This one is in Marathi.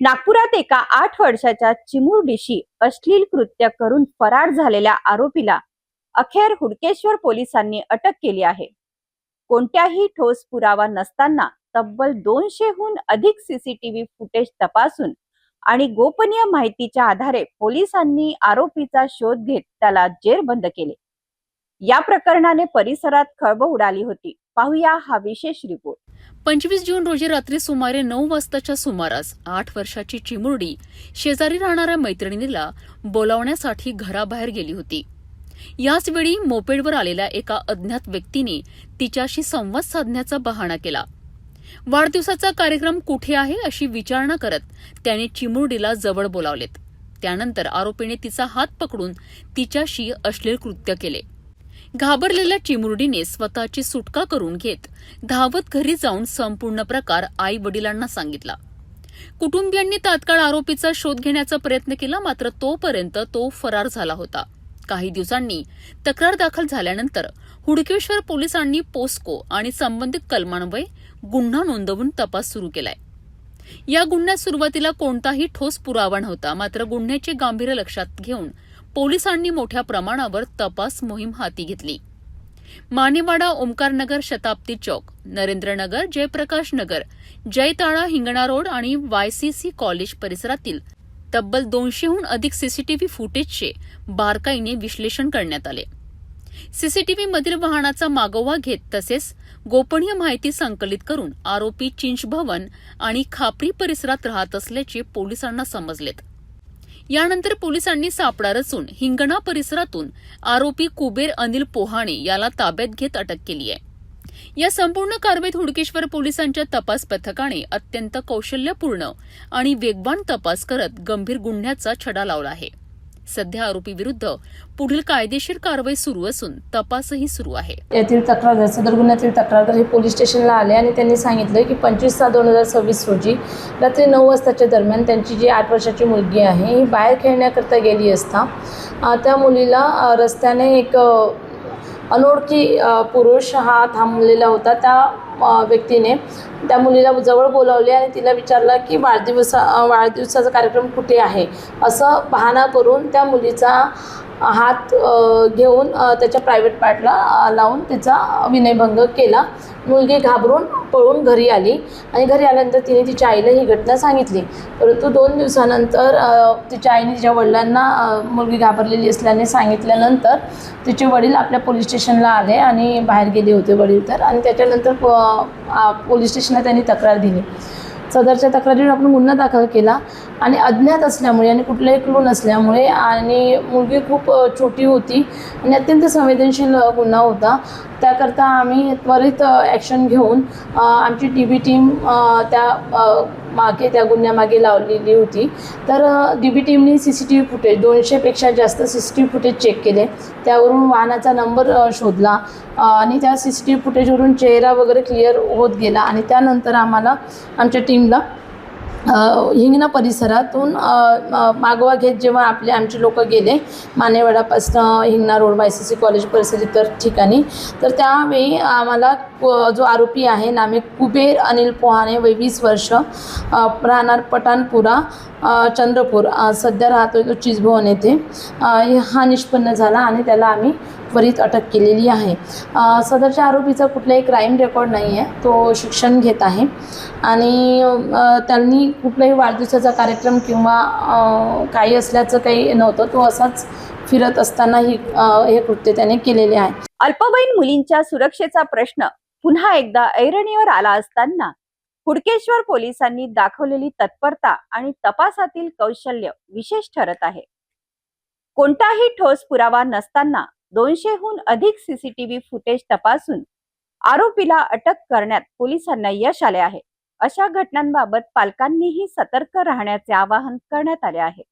नागपुरात एका 8 वर्षाच्या चिमुरडीशी अश्लील कृत्य करून फरार झालेल्या आरोपीला अखेर हुडकेश्वर पोलिसांनी अटक केली आहे. कोणत्याही ठोस पुरावा नसताना तब्बल 200हून अधिक सीसीटीव्ही फुटेज तपासून आणि गोपनीय माहितीच्या आधारे पोलिसांनी आरोपीचा शोध घेत त्याला जेरबंद केले. या प्रकरणाने परिसरात खळबळ उडाली होती. पाहूया हा विशेष रिपोर्ट. 25 जून रोजी रात्री सुमारे 9 वाजताच्या सुमारास 8 वर्षाची चिमुरडी शेजारी राहणाऱ्या मैत्रिणीला बोलावण्यासाठी घराबाहेर गेली होती. याच वेळी मोपेडवर आलेल्या एका अज्ञात व्यक्तीने तिच्याशी संवाद साधण्याचा बहाणा केला. वाढदिवसाचा कार्यक्रम कुठे आहे अशी विचारणा करत त्याने चिमुरडीला जवळ बोलावलेत. त्यानंतर आरोपीने तिचा हात पकडून तिच्याशी अश्लील कृत्य केले. घाबरलेल्या चिमुरडीने स्वतःची सुटका करून घेत धावत घरी जाऊन संपूर्ण प्रकार आई वडिलांना सांगितला. कुटुंबियांनी तात्काळ आरोपीचा शोध घेण्याचा प्रयत्न केला, मात्र तोपर्यंत तो फरार झाला होता. काही दिवसांनी तक्रार दाखल झाल्यानंतर हुडकेश्वर पोलिसांनी पोस्को आणि संबंधित कलमान्वये गुन्हा नोंदवून तपास सुरू केलाय. या गुन्ह्यात सुरुवातीला कोणताही ठोस पुरावा नव्हता, मात्र गुन्ह्याचे गांभीर्य लक्षात घेऊन पोलिसांनी मोठ्या प्रमाणावर तपास मोहीम हाती घेतली. मानेवाडा, ओमकारनगर, शताब्दी चौक, नरेंद्रनगर, जयप्रकाश नगर, जयताळा, हिंगणा रोड आणि YCC कॉलेज परिसरातील तब्बल 200हून अधिक सीसीटीव्ही फुटेजचे बारकाईने विश्लेषण करण्यात आले. सीसीटीव्ही मधील वाहनाचा मागोवा घेत तसेच गोपनीय माहिती संकलित करून आरोपी चिंचभवन आणि खापरी परिसरात राहत असल्याचे पोलिसांना समजलेत. यानंतर पोलिसांनी सापळा रचून हिंगणा परिसरातून आरोपी कुबेर अनिल पोहाणे याला ताब्यात घेत अटक केली आहे. या संपूर्ण कारवाईत हुडकेश्वर पोलिसांच्या तपास पथकाने अत्यंत कौशल्यपूर्ण आणि वेगवान तपास करत गंभीर गुन्ह्याचा छडा लावला आहे. सध्या आरोपी विरुद्ध पुढील कायदेशीर कारवाई सुरू असून तपासही सुरू आहे. यातील तक्रारदार सदर गुन्ह्यातील तक्रारदार हे पोलीस स्टेशनला आले आणि त्यांनी सांगितलं की 25/6/2026 रोजी रात्री 9 वाजताच्या दरम्यान त्यांची जी 8 वर्षाची मुलगी आहे ही बाहेर खेळण्याकरता गेली असता त्या मुलीला रस्त्याने एक अनोळखी पुरुष हा थांबलेला होता. त्या व्यक्तीने त्या मुलीला जवळ बोलावले आणि तिला विचारलं की वाढदिवसाचा कार्यक्रम कुठे आहे असं बहाणा करून त्या मुलीचा हात घेऊन त्याच्या प्रायव्हेट पार्टला लावून तिचा विनयभंग केला. मुलगी घाबरून पळून घरी आली आणि घरी आल्यानंतर तिने तिच्या आईला ही घटना सांगितली. परंतु 2 दिवसानंतर तिच्या आईने तिच्या वडिलांना मुलगी घाबरलेली असल्याने सांगितल्यानंतर तिचे वडील आपल्या पोलीस स्टेशनला आले आणि बाहेर गेले होते वडील तर, आणि त्याच्यानंतर पोलीस स्टेशनला त्यांनी तक्रार दिली. सदरच्या तक्रारीवर आपण गुन्हा दाखल केला आणि अज्ञात असल्यामुळे आणि कुठलाही क्लू नसल्यामुळे आणि मुलगी खूप छोटी होती आणि अत्यंत संवेदनशील गुन्हा होता, त्याकरता आम्ही त्वरित ॲक्शन घेऊन आमची DB टीम त्या गुन्ह्यामागे लावलेली होती. तर DB टीमनी CCTV फुटेज 200पेक्षा जास्त CCTV फुटेज चेक केले. त्यावरून वाहनाचा नंबर शोधला आणि त्या CCTV फुटेजवरून चेहरा वगैरे क्लिअर होत गेला आणि त्यानंतर आम्हाला आमच्या टीमला हिंगणा परिसरातून मागोवा घेत जेव्हा आमचे लोक गेले मानेवाडापासून हिंगणा रोड YCC कॉलेज परिसर इतर ठिकाणी, तर त्यावेळी आम्हाला जो आरोपी आहे नामे कुबेर अनिल पोहाणे, वय 20 वर्ष, राहणार पठाणपुरा, चंद्रपूर, सध्या राहतो तो चिंचभवन येथे, हा निष्पन्न झाला आणि त्याला आम्ही त्वरित अटक केलेली आहे. सदरच्या आरोपीचा कुठलाही क्राईम रेकॉर्ड नाही आहे, तो शिक्षण घेत आहे आणि त्यांनी कुठलाही वाढदिवसाचा कार्यक्रम किंवा काही असल्याचं काही नव्हतं. तो असाच फिरत असताना हे कृत्य त्याने केलेले आहे. अल्पवयीन मुलींच्या सुरक्षेचा प्रश्न पुन्हा एकदा ऐरणीवर आला असताना हुडकेश्वर पोलिसांनी दाखवलेली तत्परता आणि तपासातील कौशल्य विशेष ठरत आहे. कोणताही ठोस पुरावा नसताना 200हून अधिक सीसीटीव्ही फुटेज तपासून आरोपीला अटक करण्यात पोलिसांना यश आले आहे. अशा घटनांबाबत पालकांनीही सतर्क राहण्याचे आवाहन करण्यात आले आहे.